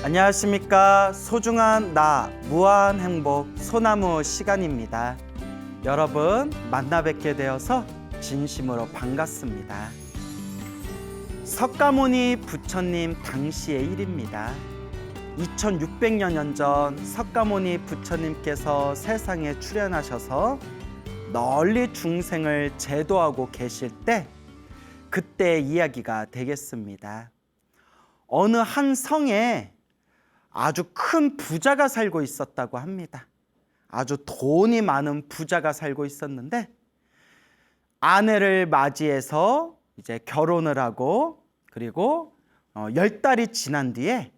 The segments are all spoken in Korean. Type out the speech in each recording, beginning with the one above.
안녕하십니까. 소중한 나 무한 행복 소나무 시간입니다. 여러분 만나 뵙게 되어서 진심으로 반갑습니다. 석가모니 부처님 당시의 일입니다. 2600여 년 전 석가모니 부처님께서 세상에 출현하셔서 널리 중생을 제도하고 계실 때 그때 이야기가 되겠습니다. 어느 한 성에 아주 큰 부자가 살고 있었다고 합니다. 아주 돈이 많은 부자가 살고 있었는데 아내를 맞이해서 이제 결혼을 하고 그리고 10달이 지난 뒤에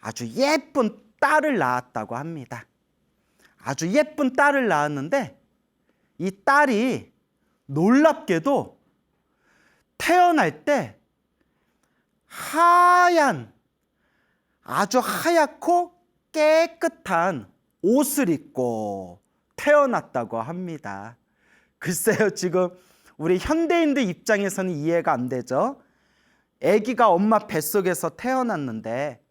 아주 예쁜 딸을 낳았다고 합니다. 아주 예쁜 딸을 낳았는데 이 딸이 놀랍게도 태어날 때 아주 하얗고 깨끗한 옷을 입고 태어났다고 합니다. 글쎄요, 지금 우리 현대인들 입장에서는 이해가 안 되죠. 아기가 엄마 뱃속에서 태어났는데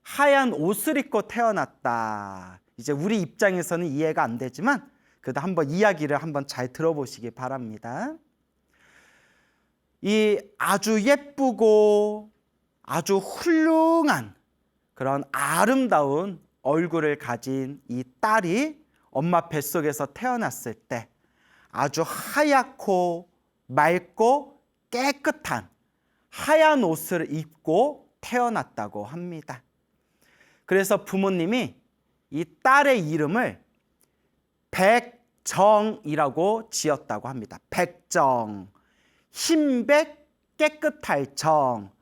하얀 옷을 입고 태어났다. 이제 우리 입장에서는 이해가 안 되지만 그래도 한번 이야기를 한번 잘 들어보시기 바랍니다. 이 아주 예쁘고 아주 훌륭한 그런 아름다운 얼굴을 가진 이 딸이 엄마 뱃속에서 태어났을 때 아주 하얗고 맑고 깨끗한 하얀 옷을 입고 태어났다고 합니다. 그래서 부모님이 이 딸의 이름을 백정이라고 지었다고 합니다. 백정, 흰백 깨끗할 정,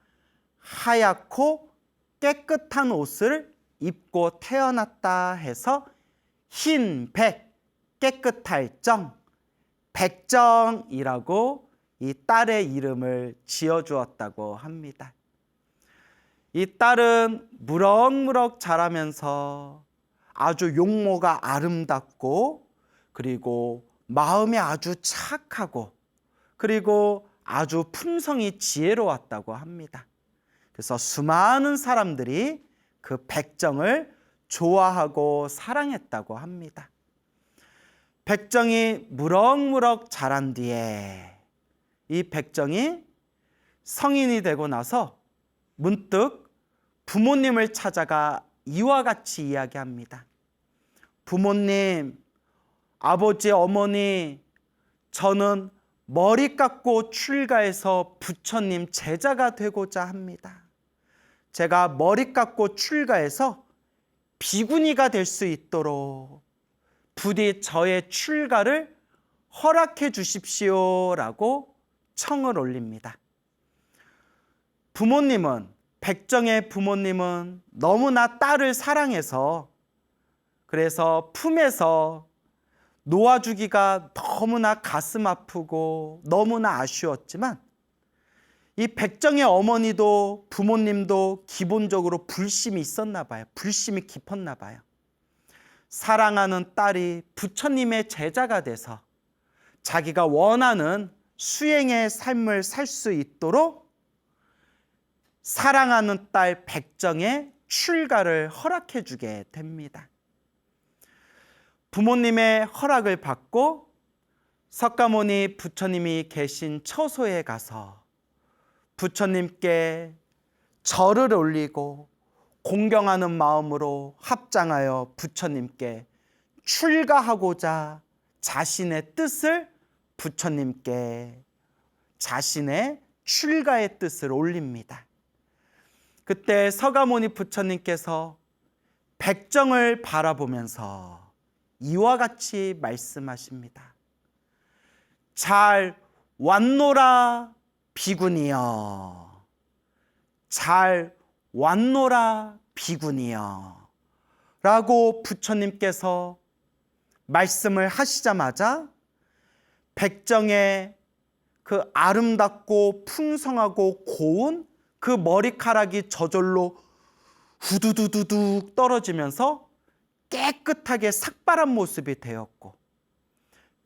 하얗고 깨끗한 옷을 입고 태어났다 해서 흰백 깨끗할 정, 백정이라고 이 딸의 이름을 지어주었다고 합니다. 이 딸은 무럭무럭 자라면서 아주 용모가 아름답고 그리고 마음이 아주 착하고 그리고 아주 품성이 지혜로웠다고 합니다. 그래서 수많은 사람들이 그 백정을 좋아하고 사랑했다고 합니다. 백정이 무럭무럭 자란 뒤에 이 백정이 성인이 되고 나서 문득 부모님을 찾아가 이와 같이 이야기합니다. 부모님, 아버지, 어머니, 저는 머리 깎고 출가해서 부처님 제자가 되고자 합니다. 제가 머리 깎고 출가해서 비구니가 될 수 있도록 부디 저의 출가를 허락해 주십시오라고 청을 올립니다. 백정의 부모님은 너무나 딸을 사랑해서 그래서 품에서 놓아주기가 너무나 가슴 아프고 너무나 아쉬웠지만 이 백정의 어머니도 부모님도 기본적으로 불심이 있었나 봐요. 불심이 깊었나 봐요. 사랑하는 딸이 부처님의 제자가 돼서 자기가 원하는 수행의 삶을 살 수 있도록 사랑하는 딸 백정의 출가를 허락해 주게 됩니다. 부모님의 허락을 받고 석가모니 부처님이 계신 처소에 가서 부처님께 절을 올리고 공경하는 마음으로 합장하여 부처님께 출가하고자 자신의 뜻을 부처님께 자신의 출가의 뜻을 올립니다. 그때 석가모니 부처님께서 백정을 바라보면서 이와 같이 말씀하십니다. 잘 왔노라 비구니여, 잘 왔노라 비구니여 라고 부처님께서 말씀을 하시자마자 백정의 그 아름답고 풍성하고 고운 그 머리카락이 저절로 후두두두둑 떨어지면서 깨끗하게 삭발한 모습이 되었고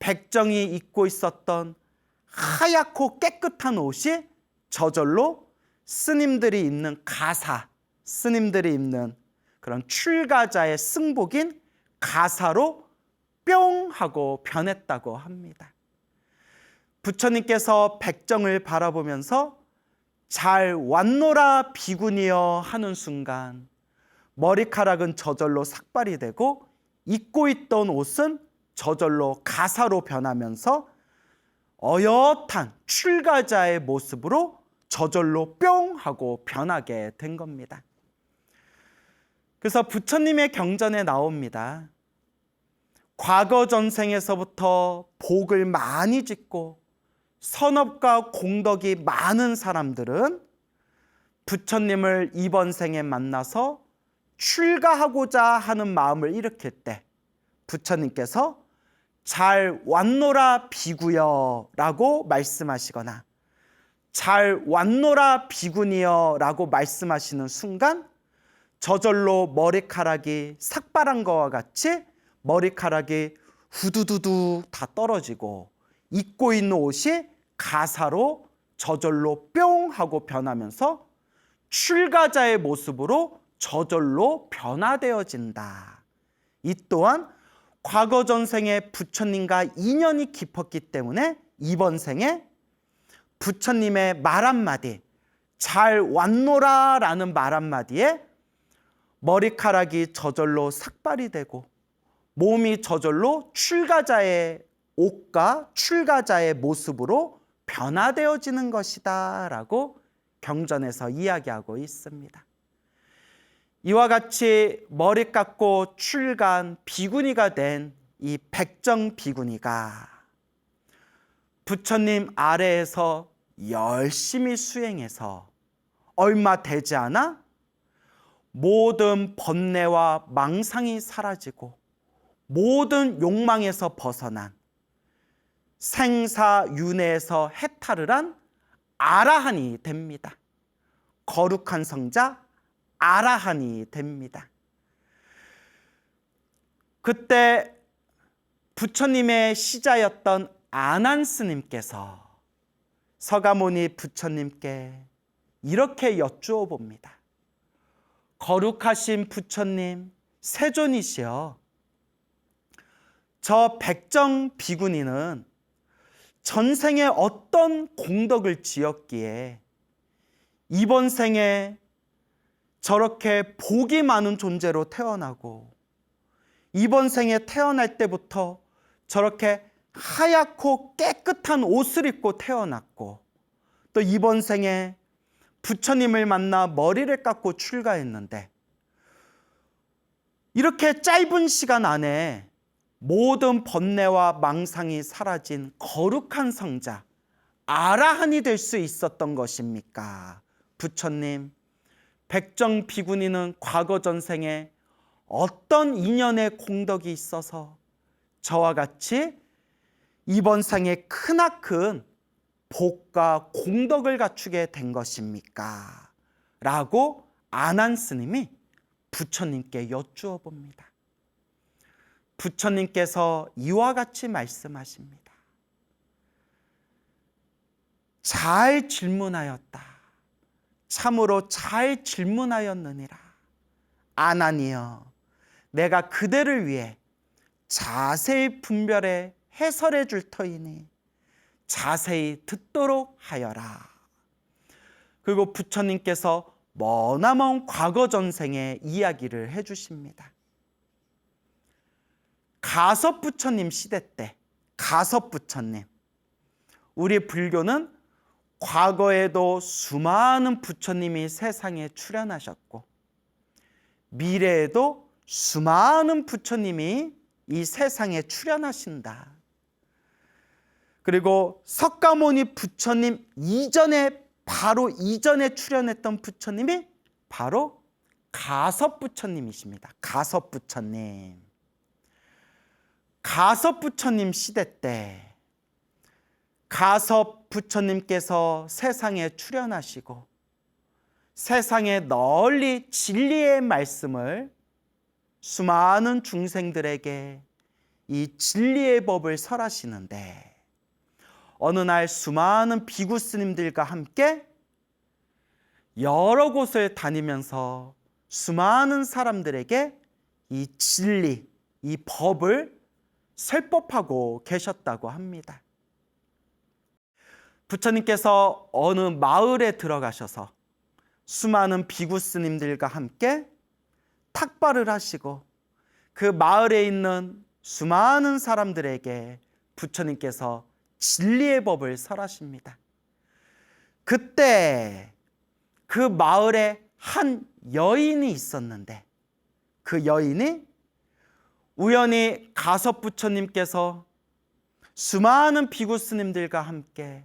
백정이 입고 있었던 하얗고 깨끗한 옷이 저절로 스님들이 입는 가사, 스님들이 입는 그런 출가자의 승복인 가사로 뿅 하고 변했다고 합니다. 부처님께서 백정을 바라보면서 잘 왔노라 비구니여 하는 순간 머리카락은 저절로 삭발이 되고 입고 있던 옷은 저절로 가사로 변하면서 어엿한 출가자의 모습으로 저절로 뿅 하고 변하게 된 겁니다. 그래서 부처님의 경전에 나옵니다. 과거 전생에서부터 복을 많이 짓고 선업과 공덕이 많은 사람들은 부처님을 이번 생에 만나서 출가하고자 하는 마음을 일으킬 때 부처님께서 잘 왔노라 비구여 라고 말씀하시거나 잘 왔노라 비구니여 라고 말씀하시는 순간 저절로 머리카락이 삭발한 것과 같이 머리카락이 후두두두 다 떨어지고 입고 있는 옷이 가사로 저절로 뿅 하고 변하면서 출가자의 모습으로 저절로 변화되어진다. 이 또한 과거 전생에 부처님과 인연이 깊었기 때문에 이번 생에 부처님의 말 한마디, 잘 왔노라 라는 말 한마디에 머리카락이 저절로 삭발이 되고 몸이 저절로 출가자의 옷과 출가자의 모습으로 변화되어지는 것이다 라고 경전에서 이야기하고 있습니다. 이와 같이 머리 깎고 출가한 비구니가 된 이 백정 비구니가 부처님 아래에서 열심히 수행해서 얼마 되지 않아 모든 번뇌와 망상이 사라지고 모든 욕망에서 벗어난 생사윤회에서 해탈을 한 아라한이 됩니다. 거룩한 성자 아라한이 됩니다. 그때 부처님의 시자였던 아난 스님께서 서가모니 부처님께 이렇게 여쭈어 봅니다. 거룩하신 부처님, 세존이시여, 저 백정 비구니는 전생에 어떤 공덕을 지었기에 이번 생에 저렇게 복이 많은 존재로 태어나고 이번 생에 태어날 때부터 저렇게 하얗고 깨끗한 옷을 입고 태어났고 또 이번 생에 부처님을 만나 머리를 깎고 출가했는데 이렇게 짧은 시간 안에 모든 번뇌와 망상이 사라진 거룩한 성자 아라한이 될 수 있었던 것입니까? 부처님, 백정 비구니는 과거 전생에 어떤 인연의 공덕이 있어서 저와 같이 이번 생에 크나큰 복과 공덕을 갖추게 된 것입니까? 라고 아난 스님이 부처님께 여쭈어 봅니다. 부처님께서 이와 같이 말씀하십니다. 잘 질문하였다. 참으로 잘 질문하였느니라. 아난이여, 내가 그대를 위해 자세히 분별해 해설해 줄 터이니 자세히 듣도록 하여라. 그리고 부처님께서 머나먼 과거 전생의 이야기를 해주십니다. 가섭 부처님 시대 때, 가섭 부처님, 우리 불교는 과거에도 수많은 부처님이 세상에 출현하셨고 미래에도 수많은 부처님이 이 세상에 출현하신다. 그리고 석가모니 부처님 이전에 바로 이전에 출현했던 부처님이 바로 가섭 부처님이십니다. 가섭 부처님. 가섭 부처님 시대 때 가섭 부처님께서 세상에 출현하시고 세상에 널리 진리의 말씀을 수많은 중생들에게 이 진리의 법을 설하시는데 어느 날 수많은 비구 스님들과 함께 여러 곳을 다니면서 수많은 사람들에게 이 진리, 이 법을 설법하고 계셨다고 합니다. 부처님께서 어느 마을에 들어가셔서 수많은 비구스님들과 함께 탁발을 하시고 그 마을에 있는 수많은 사람들에게 부처님께서 진리의 법을 설하십니다. 그때 그 마을에 한 여인이 있었는데 그 여인이 우연히 가섭 부처님께서 수많은 비구스님들과 함께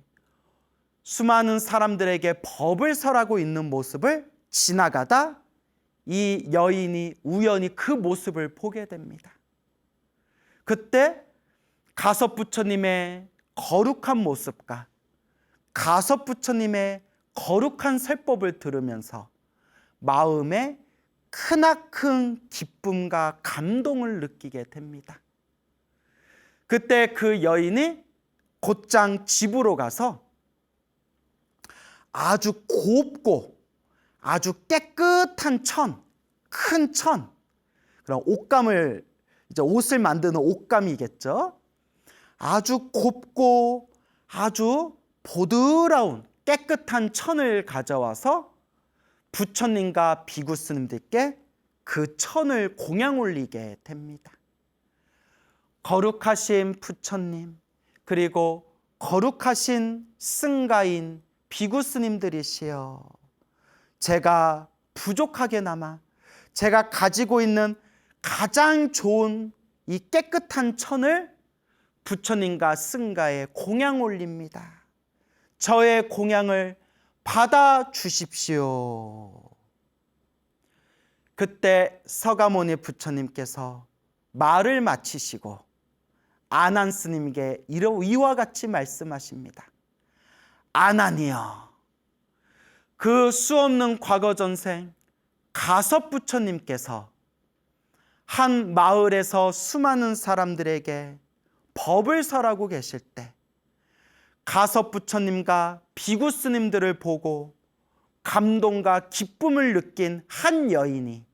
수많은 사람들에게 법을 설하고 있는 모습을 지나가다 이 여인이 우연히 그 모습을 보게 됩니다. 그때 가섭 부처님의 거룩한 모습과 가섭 부처님의 거룩한 설법을 들으면서 마음에 크나큰 기쁨과 감동을 느끼게 됩니다. 그때 그 여인이 곧장 집으로 가서 아주 곱고 아주 깨끗한 큰 천, 그럼 옷감을, 이제 옷을 만드는 옷감이겠죠. 아주 곱고 아주 보드라운 깨끗한 천을 가져와서 부처님과 비구스님들께 그 천을 공양 올리게 됩니다. 거룩하신 부처님, 그리고 거룩하신 승가인 비구스님들이시여, 제가 부족하게나마 제가 가지고 있는 가장 좋은 이 깨끗한 천을 부처님과 승가에 공양 올립니다. 저의 공양을 받아 주십시오. 그때 서가모니 부처님께서 말을 마치시고 아난 스님에게 이와 같이 말씀하십니다. 아난이여, 그 수없는 과거 전생 가섭 부처님께서 한 마을에서 수많은 사람들에게 법을 설하고 계실 때 가섭 부처님과 비구스님들을 보고 감동과 기쁨을 느낀 한 여인이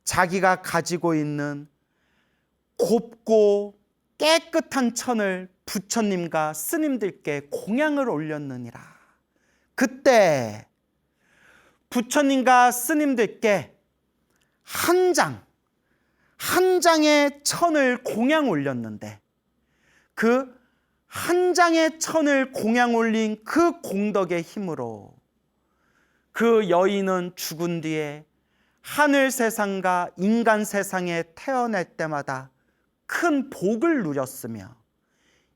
자기가 가지고 있는 곱고 깨끗한 천을 부처님과 스님들께 공양을 올렸느니라. 그때 부처님과 스님들께 한 장의 천을 공양 올렸는데 그 한 장의 천을 공양 올린 그 공덕의 힘으로 그 여인은 죽은 뒤에 하늘 세상과 인간 세상에 태어날 때마다 큰 복을 누렸으며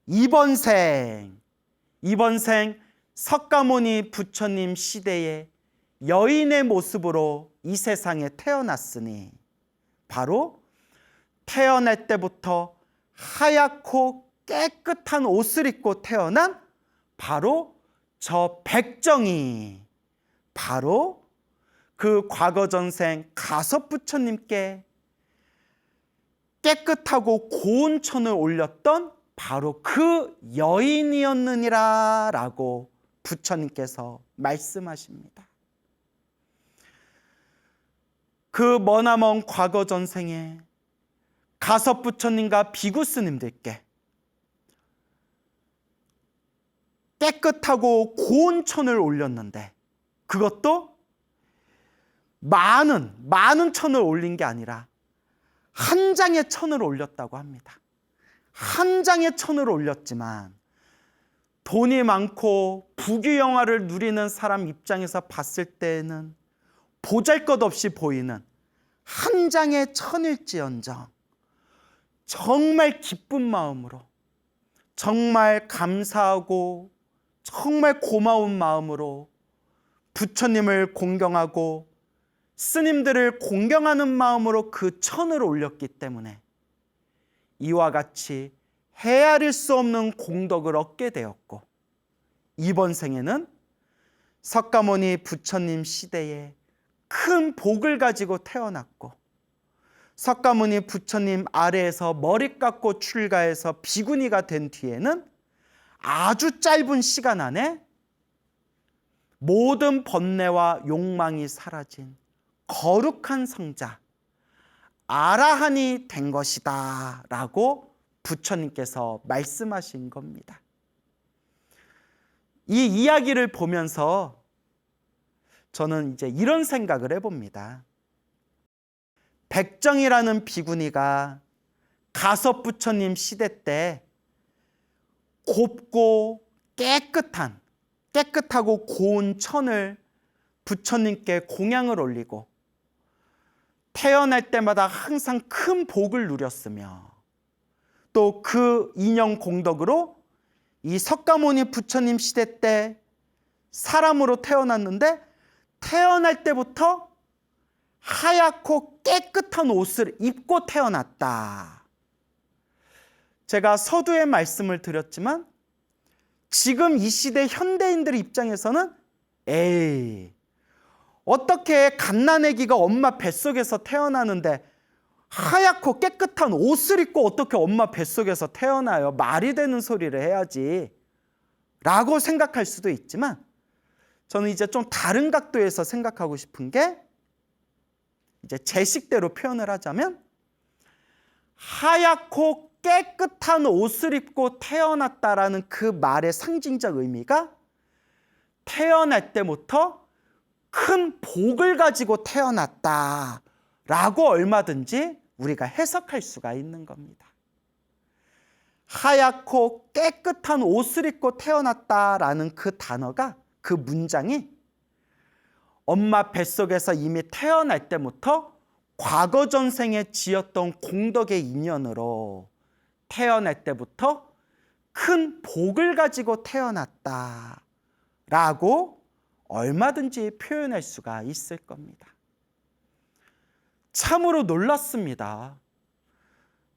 이번 생 석가모니 부처님 시대에 여인의 모습으로 이 세상에 태어났으니 바로 태어날 때부터 하얗고 깨끗한 옷을 입고 태어난 바로 저 백정이 바로 그 과거 전생 가섭 부처님께 깨끗하고 고운 천을 올렸던 바로 그 여인이었느니라 라고 부처님께서 말씀하십니다. 그 머나먼 과거 전생에 가섭 부처님과 비구스님들께 깨끗하고 고운 천을 올렸는데 그것도 많은 천을 올린 게 아니라 한 장의 천을 올렸다고 합니다. 한 장의 천을 올렸지만 돈이 많고 부귀영화를 누리는 사람 입장에서 봤을 때에는 보잘것없이 보이는 한 장의 천일지언정 정말 기쁜 마음으로, 정말 감사하고 정말 고마운 마음으로 부처님을 공경하고 스님들을 공경하는 마음으로 그 천을 올렸기 때문에 이와 같이 헤아릴 수 없는 공덕을 얻게 되었고, 이번 생에는 석가모니 부처님 시대에 큰 복을 가지고 태어났고, 석가모니 부처님 아래에서 머리 깎고 출가해서 비구니가 된 뒤에는 아주 짧은 시간 안에 모든 번뇌와 욕망이 사라진 거룩한 성자 아라한이 된 것이다 라고 부처님께서 말씀하신 겁니다. 이 이야기를 보면서 저는 이제 이런 생각을 해봅니다. 백정이라는 비구니가 가섭 부처님 시대 때 곱고 깨끗하고 고운 천을 부처님께 공양을 올리고 태어날 때마다 항상 큰 복을 누렸으며 또 그 인연 공덕으로 이 석가모니 부처님 시대 때 사람으로 태어났는데 태어날 때부터 하얗고 깨끗한 옷을 입고 태어났다. 제가 서두에 말씀을 드렸지만 지금 이 시대 현대인들 입장에서는 에이, 어떻게 갓난아기가 엄마 뱃속에서 태어나는데 하얗고 깨끗한 옷을 입고 어떻게 엄마 뱃속에서 태어나요? 말이 되는 소리를 해야지 라고 생각할 수도 있지만 저는 이제 좀 다른 각도에서 생각하고 싶은 게 이제 제 식대로 표현을 하자면 하얗고 깨끗한 옷을 입고 태어났다라는 그 말의 상징적 의미가 태어날 때부터 큰 복을 가지고 태어났다라고 얼마든지 우리가 해석할 수가 있는 겁니다. 하얗고 깨끗한 옷을 입고 태어났다라는 그 단어가, 그 문장이 엄마 뱃속에서 이미 태어날 때부터 과거 전생에 지었던 공덕의 인연으로 태어날 때부터 큰 복을 가지고 태어났다라고 얼마든지 표현할 수가 있을 겁니다. 참으로 놀랐습니다.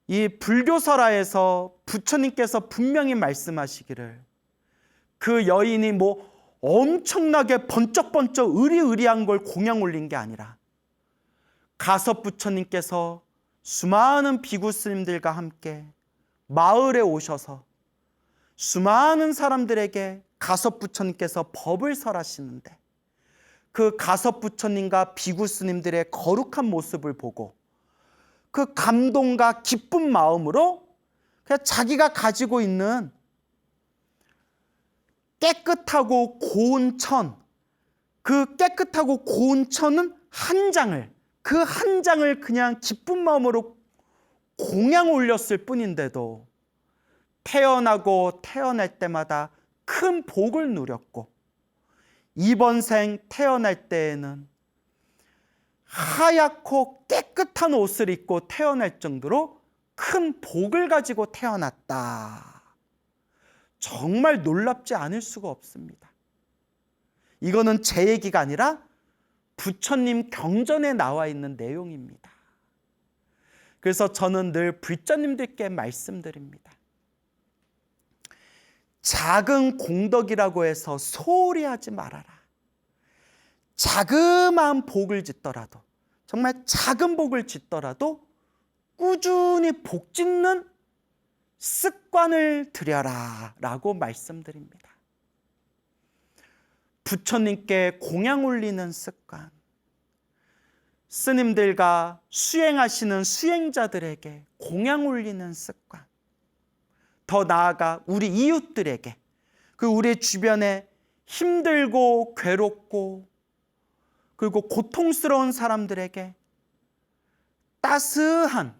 이 불교설화에서 부처님께서 분명히 말씀하시기를 그 여인이 뭐 엄청나게 번쩍번쩍 의리의리한 걸 공양 올린 게 아니라 가섭 부처님께서 수많은 비구 스님들과 함께 마을에 오셔서 수많은 사람들에게 가섭 부처님께서 법을 설하시는데 그 가섭 부처님과 비구 스님들의 거룩한 모습을 보고 그 감동과 기쁜 마음으로 그냥 자기가 가지고 있는 깨끗하고 고운 천, 그 깨끗하고 고운 천은 한 장을, 그 한 장을 그냥 기쁜 마음으로 공양 올렸을 뿐인데도 태어나고 태어날 때마다 큰 복을 누렸고 이번 생 태어날 때에는 하얗고 깨끗한 옷을 입고 태어날 정도로 큰 복을 가지고 태어났다. 정말 놀랍지 않을 수가 없습니다. 이거는 제 얘기가 아니라 부처님 경전에 나와 있는 내용입니다. 그래서 저는 늘 불자님들께 말씀드립니다. 작은 공덕이라고 해서 소홀히 하지 말아라. 자그마한 복을 짓더라도, 정말 작은 복을 짓더라도 꾸준히 복 짓는 습관을 들여라 라고 말씀드립니다. 부처님께 공양 올리는 습관, 스님들과 수행하시는 수행자들에게 공양 올리는 습관, 더 나아가 우리 이웃들에게, 그 우리 주변에 힘들고 괴롭고 그리고 고통스러운 사람들에게 따스한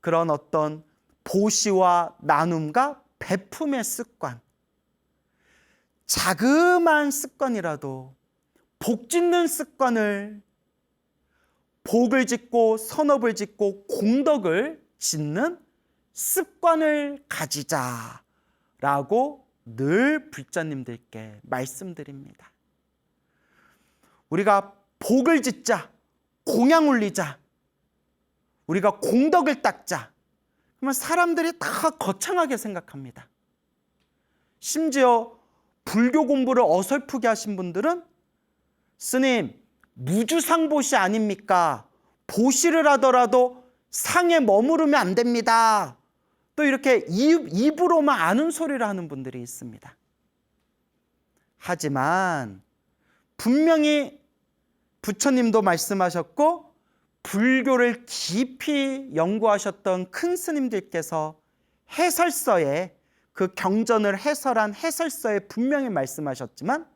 그런 어떤 보시와 나눔과 베품의 습관, 자그마한 습관이라도 복 짓는 습관을, 복을 짓고 선업을 짓고 공덕을 짓는 습관을 가지자라고 늘 불자님들께 말씀드립니다. 우리가 복을 짓자, 공양 올리자, 우리가 공덕을 닦자, 그러면 사람들이 다 거창하게 생각합니다. 심지어 불교 공부를 어설프게 하신 분들은 스님, 무주상보시 아닙니까? 보시를 하더라도 상에 머무르면 안 됩니다. 또 이렇게 입으로만 아는 소리를 하는 분들이 있습니다. 하지만 분명히 부처님도 말씀하셨고 불교를 깊이 연구하셨던 큰 스님들께서 해설서에 그 경전을 해설한 해설서에 분명히 말씀하셨지만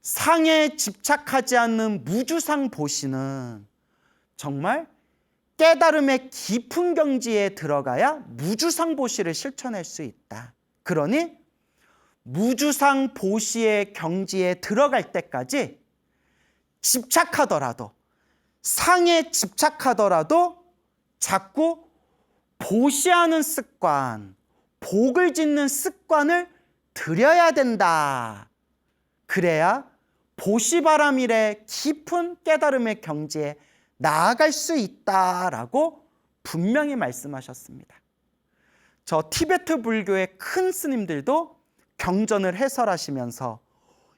상에 집착하지 않는 무주상 보시는 정말 깨달음의 깊은 경지에 들어가야 무주상 보시를 실천할 수 있다. 그러니 무주상 보시의 경지에 들어갈 때까지 집착하더라도 상에 집착하더라도 자꾸 보시하는 습관, 복을 짓는 습관을 들여야 된다. 그래야 보시바라밀의 깊은 깨달음의 경지에 나아갈 수 있다라고 분명히 말씀하셨습니다. 저 티베트 불교의 큰 스님들도 경전을 해설하시면서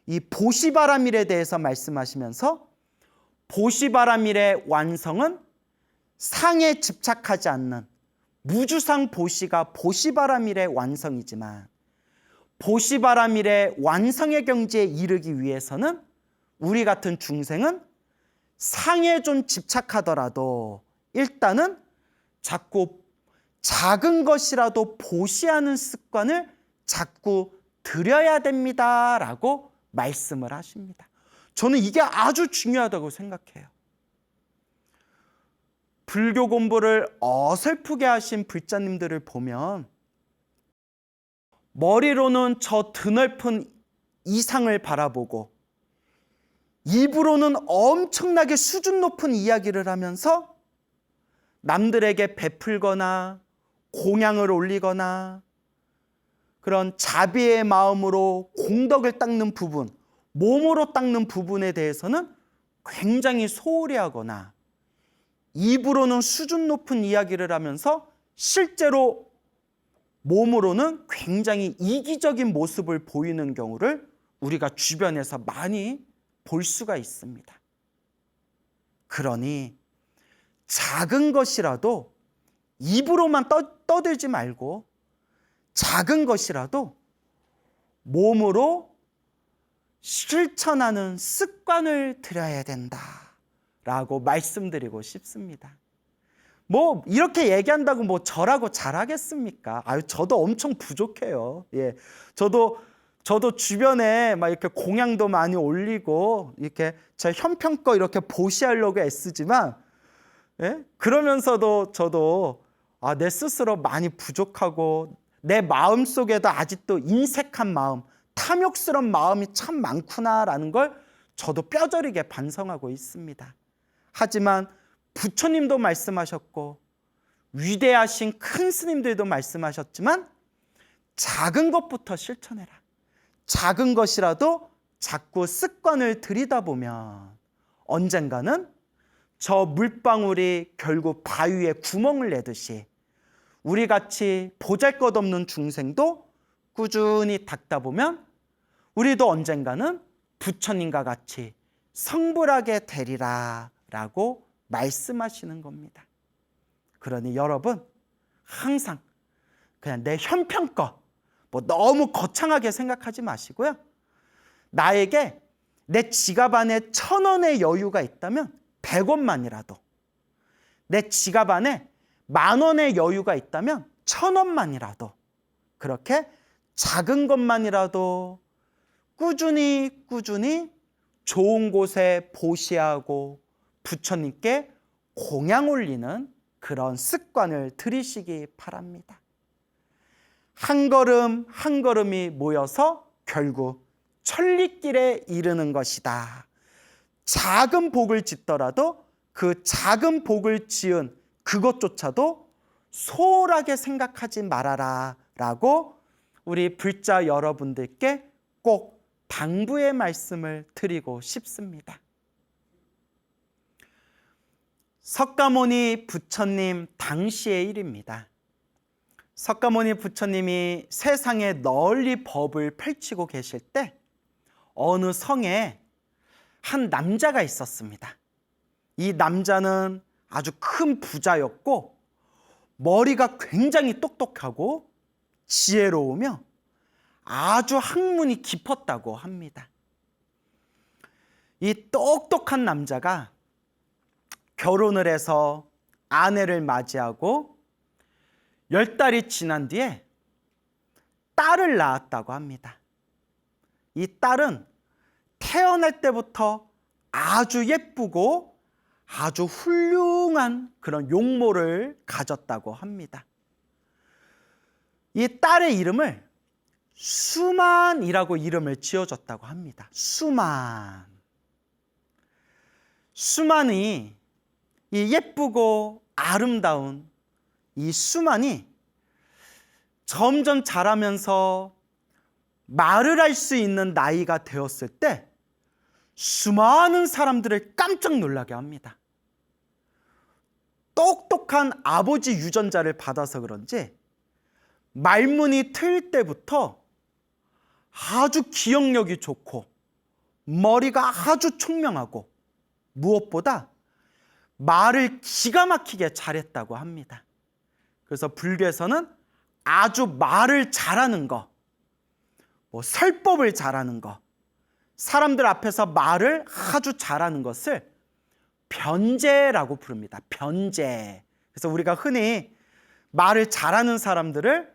이 보시바라밀에 대해서 말씀하시면서 보시바라밀의 완성은 상에 집착하지 않는 무주상 보시가 보시바라밀의 완성이지만 보시바라밀의 완성의 경지에 이르기 위해서는 우리 같은 중생은 상에 좀 집착하더라도 일단은 자꾸 작은 것이라도 보시하는 습관을 자꾸 들여야 됩니다라고 말씀을 하십니다. 저는 이게 아주 중요하다고 생각해요. 불교 공부를 어설프게 하신 불자님들을 보면 머리로는 저 드넓은 이상을 바라보고 입으로는 엄청나게 수준 높은 이야기를 하면서 남들에게 베풀거나 공양을 올리거나 그런 자비의 마음으로 공덕을 닦는 부분, 몸으로 닦는 부분에 대해서는 굉장히 소홀히 하거나 입으로는 수준 높은 이야기를 하면서 실제로 몸으로는 굉장히 이기적인 모습을 보이는 경우를 우리가 주변에서 많이 볼 수가 있습니다. 그러니 작은 것이라도 입으로만 떠들지 말고 작은 것이라도 몸으로 실천하는 습관을 들여야 된다라고 말씀드리고 싶습니다. 뭐 이렇게 얘기한다고 뭐 저라고 잘하겠습니까? 저도 엄청 부족해요. 예, 저도 주변에 막 이렇게 공양도 많이 올리고 이렇게 제 형편껏 이렇게 보시하려고 애쓰지만, 예? 그러면서도 저도 내 스스로 많이 부족하고 내 마음 속에도 아직도 인색한 마음, 탐욕스러운 마음이 참 많구나라는 걸 저도 뼈저리게 반성하고 있습니다. 하지만 부처님도 말씀하셨고 위대하신 큰 스님들도 말씀하셨지만 작은 것부터 실천해라. 작은 것이라도 자꾸 습관을 들이다 보면 언젠가는 저 물방울이 결국 바위에 구멍을 내듯이 우리같이 보잘것없는 중생도 꾸준히 닦다 보면 우리도 언젠가는 부처님과 같이 성불하게 되리라 라고 말씀하시는 겁니다. 그러니 여러분 항상 그냥 내 형편껏 뭐 너무 거창하게 생각하지 마시고요. 나에게 내 지갑 안에 1,000원의 여유가 있다면 100원만이라도, 내 지갑 안에 10,000원의 여유가 있다면 1,000원만이라도 그렇게 작은 것만이라도 꾸준히 좋은 곳에 보시하고 부처님께 공양 올리는 그런 습관을 들이시기 바랍니다. 한 걸음 한 걸음이 모여서 결국 천리길에 이르는 것이다. 작은 복을 짓더라도 그 작은 복을 지은 그것조차도 소홀하게 생각하지 말아라 라고 우리 불자 여러분들께 꼭 당부의 말씀을 드리고 싶습니다. 석가모니 부처님 당시의 일입니다. 석가모니 부처님이 세상에 널리 법을 펼치고 계실 때 어느 성에 한 남자가 있었습니다. 이 남자는 아주 큰 부자였고 머리가 굉장히 똑똑하고 지혜로우며 아주 학문이 깊었다고 합니다. 이 똑똑한 남자가 결혼을 해서 아내를 맞이하고 10달이 지난 뒤에 딸을 낳았다고 합니다. 이 딸은 태어날 때부터 아주 예쁘고 아주 훌륭한 그런 용모를 가졌다고 합니다. 이 딸의 이름을 수만이라고 이름을 지어줬다고 합니다. 수만. 수만이 이 예쁘고 아름다운 이 수만이 점점 자라면서 말을 할 수 있는 나이가 되었을 때 수많은 사람들을 깜짝 놀라게 합니다. 똑똑한 아버지 유전자를 받아서 그런지 말문이 트일 때부터 아주 기억력이 좋고 머리가 아주 총명하고 무엇보다 말을 기가 막히게 잘했다고 합니다. 그래서 불교에서는 아주 말을 잘하는 거, 설법을 잘하는 거, 사람들 앞에서 말을 아주 잘하는 것을 변제라고 부릅니다. 변제. 그래서 우리가 흔히 말을 잘하는 사람들을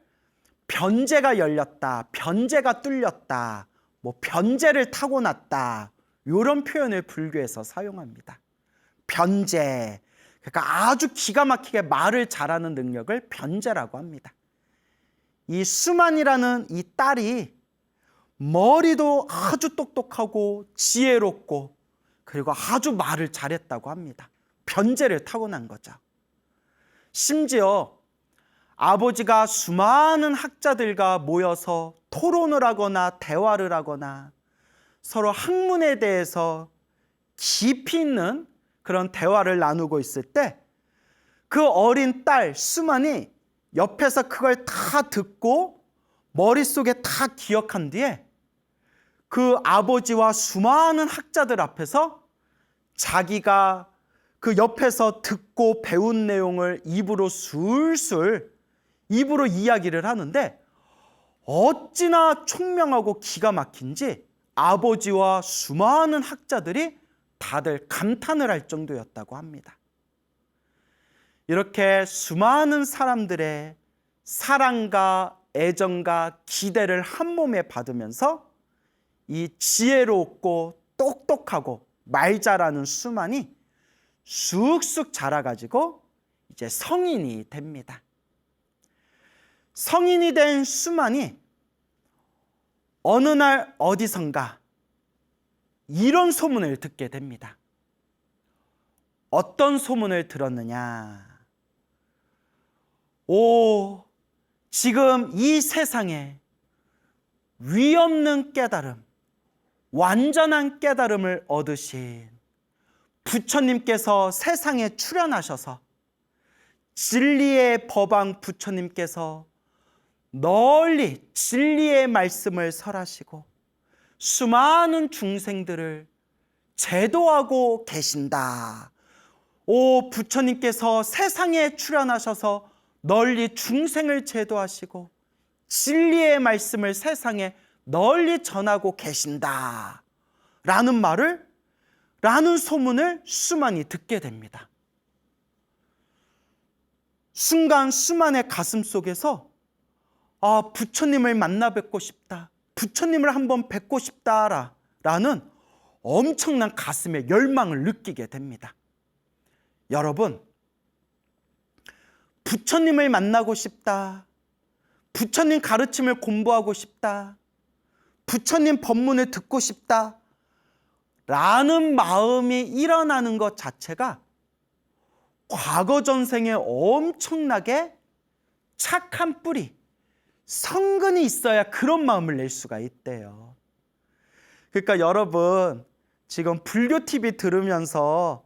변제가 열렸다, 변제가 뚫렸다, 변제를 타고났다, 이런 표현을 불교에서 사용합니다. 변제. 그러니까 아주 기가 막히게 말을 잘하는 능력을 변제라고 합니다. 이 수만이라는 이 딸이 머리도 아주 똑똑하고 지혜롭고 그리고 아주 말을 잘했다고 합니다. 변제를 타고난 거죠. 심지어 아버지가 수많은 학자들과 모여서 토론을 하거나 대화를 하거나 서로 학문에 대해서 깊이 있는 그런 대화를 나누고 있을 때 그 어린 딸 수만이 옆에서 그걸 다 듣고 머릿속에 다 기억한 뒤에 그 아버지와 수많은 학자들 앞에서 자기가 그 옆에서 듣고 배운 내용을 입으로 술술 입으로 이야기를 하는데 어찌나 총명하고 기가 막힌지 아버지와 수많은 학자들이 다들 감탄을 할 정도였다고 합니다. 이렇게 수많은 사람들의 사랑과 애정과 기대를 한 몸에 받으면서 이 지혜롭고 똑똑하고 말 잘하는 수만이 쑥쑥 자라가지고 이제 성인이 됩니다. 성인이 된 수만이 어느 날 어디선가 이런 소문을 듣게 됩니다. 어떤 소문을 들었느냐? 지금 이 세상에 위없는 깨달음, 완전한 깨달음을 얻으신 부처님께서 세상에 출현하셔서 진리의 법왕 부처님께서 널리 진리의 말씀을 설하시고 수많은 중생들을 제도하고 계신다. 부처님께서 세상에 출현하셔서 널리 중생을 제도하시고 진리의 말씀을 세상에 널리 전하고 계신다. 라는 소문을 수만이 듣게 됩니다. 순간 수만의 가슴 속에서 부처님을 만나 뵙고 싶다. 부처님을 한번 뵙고 싶다라는 엄청난 가슴의 열망을 느끼게 됩니다. 여러분, 부처님을 만나고 싶다. 부처님 가르침을 공부하고 싶다. 부처님 법문을 듣고 싶다. 라는 마음이 일어나는 것 자체가 과거 전생에 엄청나게 착한 뿌리, 성근이 있어야 그런 마음을 낼 수가 있대요. 그러니까 여러분, 지금 불교 TV 들으면서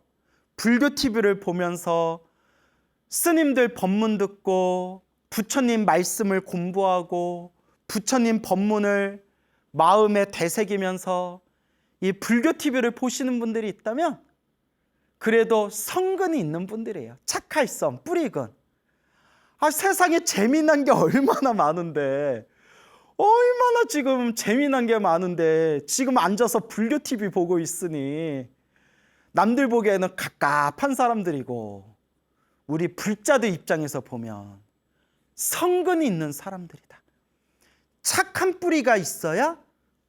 불교 TV를 보면서 스님들 법문 듣고 부처님 말씀을 공부하고 부처님 법문을 마음에 되새기면서 이 불교 TV를 보시는 분들이 있다면 그래도 성근이 있는 분들이에요. 착할성, 뿌리근. 세상에 재미난 게 얼마나 많은데 얼마나 지금 재미난 게 많은데 지금 앉아서 불교 TV 보고 있으니 남들 보기에는 갑갑한 사람들이고 우리 불자들 입장에서 보면 성근이 있는 사람들이다. 착한 뿌리가 있어야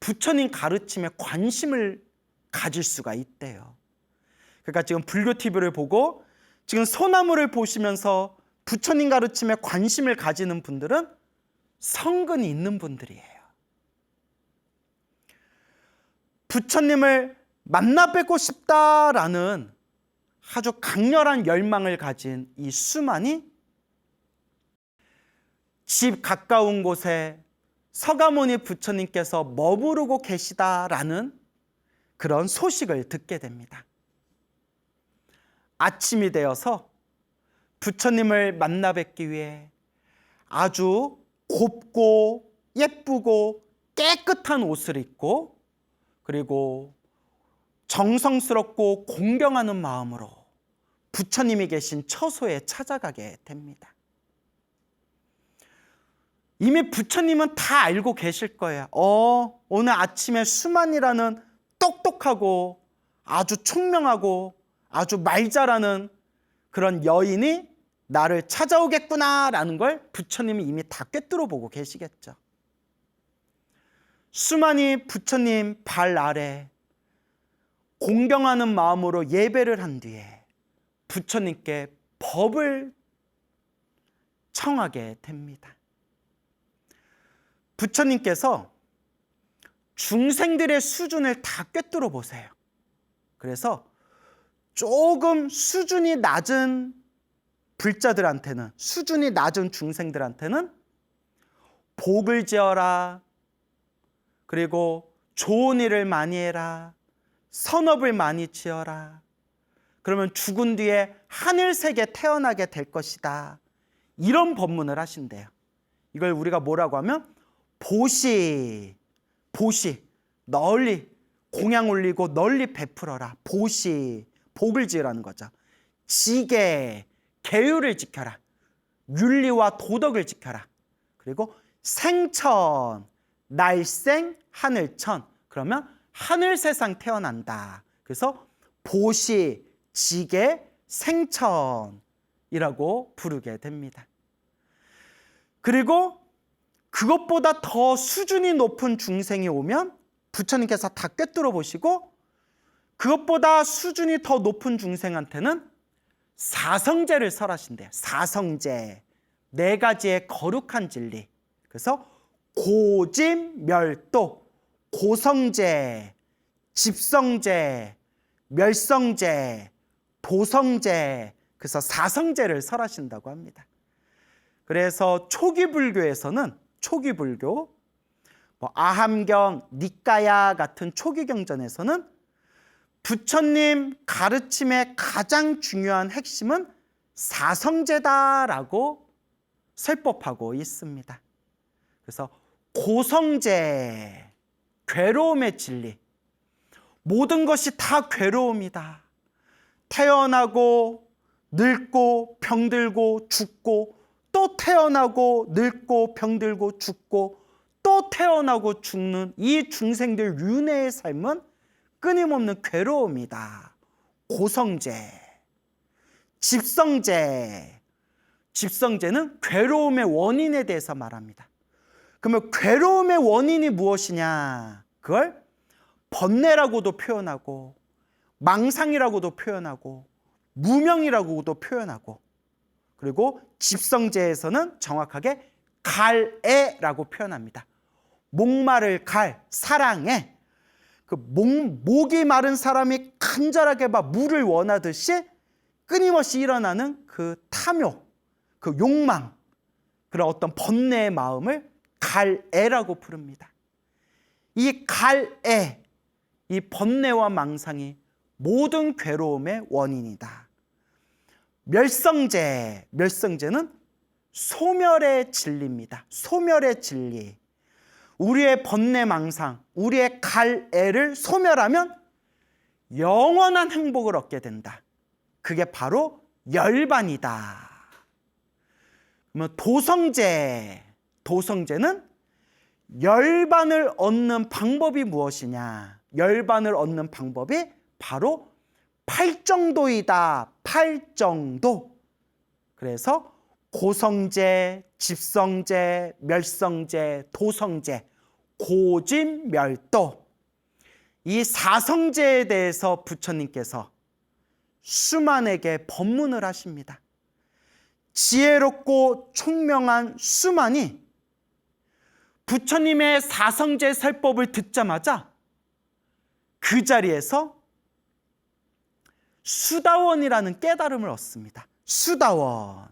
부처님 가르침에 관심을 가질 수가 있대요. 그러니까 지금 불교 TV를 보고 지금 소나무를 보시면서 부처님 가르침에 관심을 가지는 분들은 성근이 있는 분들이에요. 부처님을 만나 뵙고 싶다라는 아주 강렬한 열망을 가진 이 수만이 집 가까운 곳에 서가모니 부처님께서 머무르고 계시다라는 그런 소식을 듣게 됩니다. 아침이 되어서 부처님을 만나 뵙기 위해 아주 곱고 예쁘고 깨끗한 옷을 입고 그리고 정성스럽고 공경하는 마음으로 부처님이 계신 처소에 찾아가게 됩니다. 이미 부처님은 다 알고 계실 거예요. 오늘 아침에 수만이라는 똑똑하고 아주 총명하고 아주 말 잘하는 그런 여인이 나를 찾아오겠구나라는 걸 부처님이 이미 다 꿰뚫어 보고 계시겠죠. 수만이 부처님 발 아래 공경하는 마음으로 예배를 한 뒤에 부처님께 법을 청하게 됩니다. 부처님께서 중생들의 수준을 다 꿰뚫어 보세요. 그래서 조금 수준이 낮은 불자들한테는, 수준이 낮은 중생들한테는 복을 지어라, 그리고 좋은 일을 많이 해라, 선업을 많이 지어라, 그러면 죽은 뒤에 하늘색에 태어나게 될 것이다, 이런 법문을 하신대요. 이걸 우리가 뭐라고 하면 보시, 널리 공양 올리고 널리 베풀어라. 보시, 복을 지으라는 거죠. 지계, 계율을 지켜라. 윤리와 도덕을 지켜라. 그리고 생천, 날생, 하늘천. 그러면 하늘 세상 태어난다. 그래서 보시, 지계, 생천이라고 부르게 됩니다. 그리고 그것보다 더 수준이 높은 중생이 오면 부처님께서 다 꿰뚫어 보시고 그것보다 수준이 더 높은 중생한테는 사성제를 설하신대요. 사성제, 4가지의 거룩한 진리. 그래서 고짐멸도, 고성제, 집성제, 멸성제, 도성제, 그래서 사성제를 설하신다고 합니다. 그래서 초기 불교에서는 초기 불교, 아함경, 니까야 같은 초기 경전에서는 부처님 가르침의 가장 중요한 핵심은 사성제다라고 설법하고 있습니다. 그래서 고성제, 괴로움의 진리. 모든 것이 다 괴로움이다. 태어나고 늙고 병들고 죽고 또 태어나고 늙고 병들고 죽고 또 태어나고 죽는 이 중생들 윤회의 삶은 끊임없는 괴로움이다. 고성제, 집성제. 집성제는 괴로움의 원인에 대해서 말합니다. 그러면 괴로움의 원인이 무엇이냐? 그걸 번뇌라고도 표현하고 망상이라고도 표현하고 무명이라고도 표현하고 그리고 집성제에서는 정확하게 갈애라고 표현합니다. 목마를 갈, 사랑해. 목이 마른 사람이 간절하게 막 물을 원하듯이 끊임없이 일어나는 그 탐욕, 그 욕망, 그런 어떤 번뇌의 마음을 갈애라고 부릅니다. 이 갈애, 이 번뇌와 망상이 모든 괴로움의 원인이다. 멸성제는 소멸의 진리입니다. 소멸의 진리. 우리의 번뇌 망상, 우리의 갈애를 소멸하면 영원한 행복을 얻게 된다. 그게 바로 열반이다. 그러면 도성제는 열반을 얻는 방법이 무엇이냐? 열반을 얻는 방법이 바로 팔정도이다. 팔정도. 그래서 고성제, 집성제, 멸성제, 도성제, 고집멸도, 이 사성제에 대해서 부처님께서 수만에게 법문을 하십니다. 지혜롭고 총명한 수만이 부처님의 사성제 설법을 듣자마자 그 자리에서 수다원이라는 깨달음을 얻습니다. 수다원은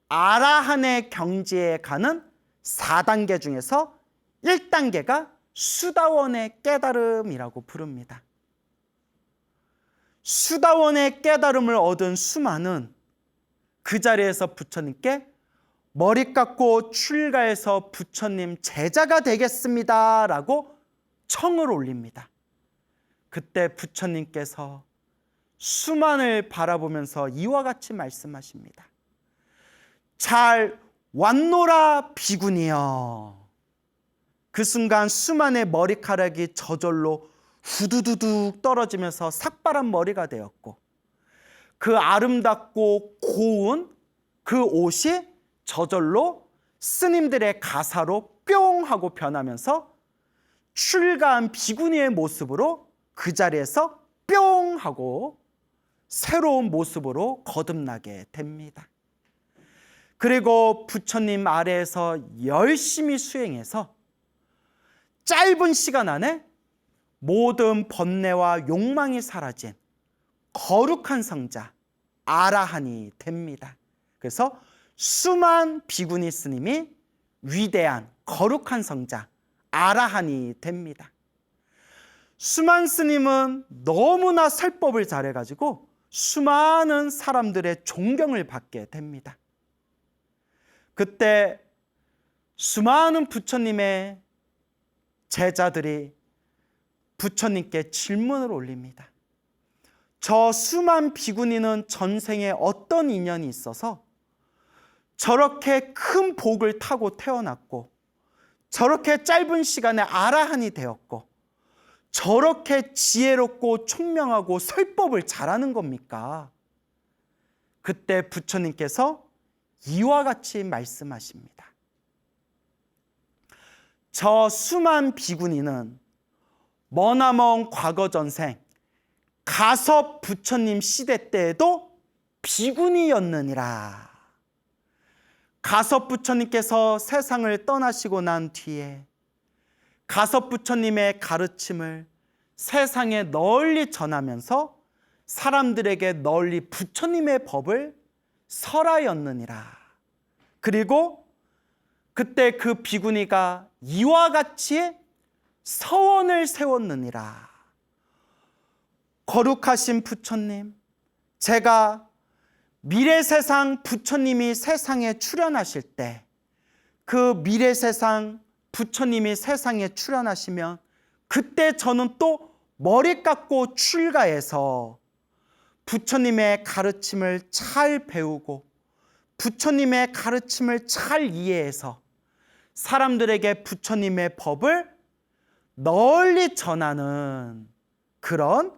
아라한의 경지에 가는 4단계 중에서 1단계가 수다원의 깨달음이라고 부릅니다. 수다원의 깨달음을 얻은 수만은 그 자리에서 부처님께 머리 깎고 출가해서 부처님 제자가 되겠습니다 라고 청을 올립니다. 그때 부처님께서 수만을 바라보면서 이와 같이 말씀하십니다. 잘 왔노라 비구니여. 그 순간 수만의 머리카락이 저절로 후두두둑 떨어지면서 삭발한 머리가 되었고, 그 아름답고 고운 그 옷이 저절로 스님들의 가사로 뿅 하고 변하면서 출가한 비구니의 모습으로 그 자리에서 뿅 하고 새로운 모습으로 거듭나게 됩니다. 그리고 부처님 아래에서 열심히 수행해서 짧은 시간 안에 모든 번뇌와 욕망이 사라진 거룩한 성자 아라한이 됩니다. 그래서 수만 비구니 스님이 위대한 거룩한 성자 아라한이 됩니다. 수만 스님은 너무나 설법을 잘해가지고 수많은 사람들의 존경을 받게 됩니다. 그때 수많은 부처님의 제자들이 부처님께 질문을 올립니다. 저 수만 비구니는 전생에 어떤 인연이 있어서 저렇게 큰 복을 타고 태어났고, 저렇게 짧은 시간에 아라한이 되었고, 저렇게 지혜롭고 총명하고 설법을 잘하는 겁니까? 그때 부처님께서 이와 같이 말씀하십니다. 저 수만 비구니는 머나먼 과거 전생 가섭 부처님 시대 때에도 비구니였느니라. 가섭 부처님께서 세상을 떠나시고 난 뒤에 가섭 부처님의 가르침을 세상에 널리 전하면서 사람들에게 널리 부처님의 법을 설하였느니라. 그리고 그때 그 비구니가 이와 같이 서원을 세웠느니라. 거룩하신 부처님, 제가 미래 세상 부처님이 세상에 출현하실 때 그 미래 세상 부처님이 세상에 출현하시면 그때 저는 또 머리 깎고 출가해서 부처님의 가르침을 잘 배우고 부처님의 가르침을 잘 이해해서 사람들에게 부처님의 법을 널리 전하는 그런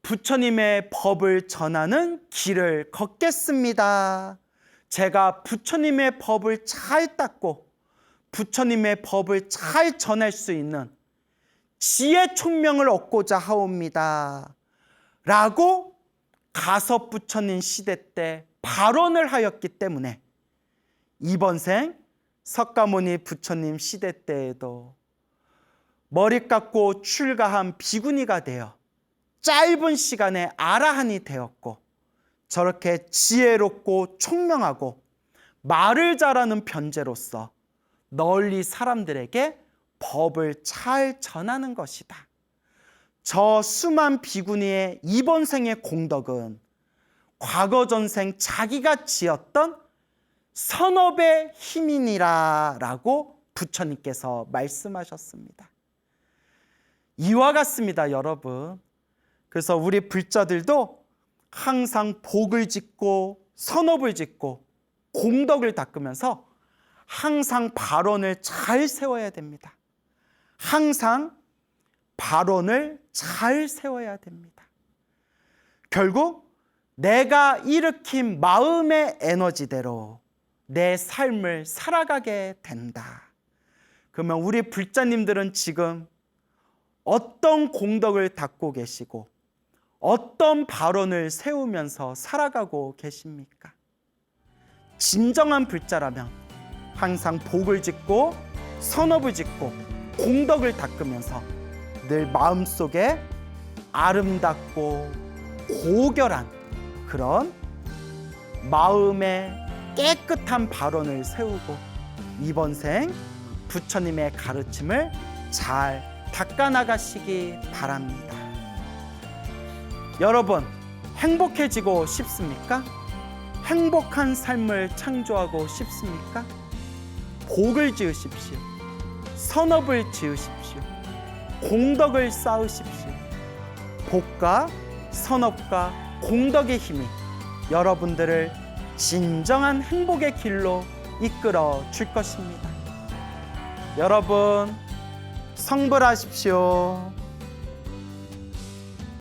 부처님의 법을 전하는 길을 걷겠습니다. 제가 부처님의 법을 잘 닦고 부처님의 법을 잘 전할 수 있는 지혜 총명을 얻고자 하옵니다. 라고 가섭 부처님 시대 때 발언을 하였기 때문에 이번 생 석가모니 부처님 시대 때에도 머리 깎고 출가한 비구니가 되어 짧은 시간에 아라한이 되었고, 저렇게 지혜롭고 총명하고 말을 잘하는 변제로서 널리 사람들에게 법을 잘 전하는 것이다. 저 수만 비구니의 이번 생의 공덕은 과거 전생 자기가 지었던 선업의 힘이니라 라고 부처님께서 말씀하셨습니다. 이와 같습니다, 여러분. 그래서 우리 불자들도 항상 복을 짓고 선업을 짓고 공덕을 닦으면서 항상 발언을 잘 세워야 됩니다. 항상 발언을 잘 세워야 됩니다. 결국 내가 일으킨 마음의 에너지대로 내 삶을 살아가게 된다. 그러면 우리 불자님들은 지금 어떤 공덕을 닦고 계시고 어떤 발언을 세우면서 살아가고 계십니까? 진정한 불자라면 항상 복을 짓고 선업을 짓고 공덕을 닦으면서 늘 마음속에 아름답고 고결한 그런 마음의 깨끗한 발언을 세우고 이번 생 부처님의 가르침을 잘 닦아나가시기 바랍니다. 여러분, 행복해지고 싶습니까? 행복한 삶을 창조하고 싶습니까? 복을 지으십시오. 선업을 지으십시오. 공덕을 쌓으십시오. 복과 선업과 공덕의 힘이 여러분들을 진정한 행복의 길로 이끌어 줄 것입니다. 여러분, 성불하십시오.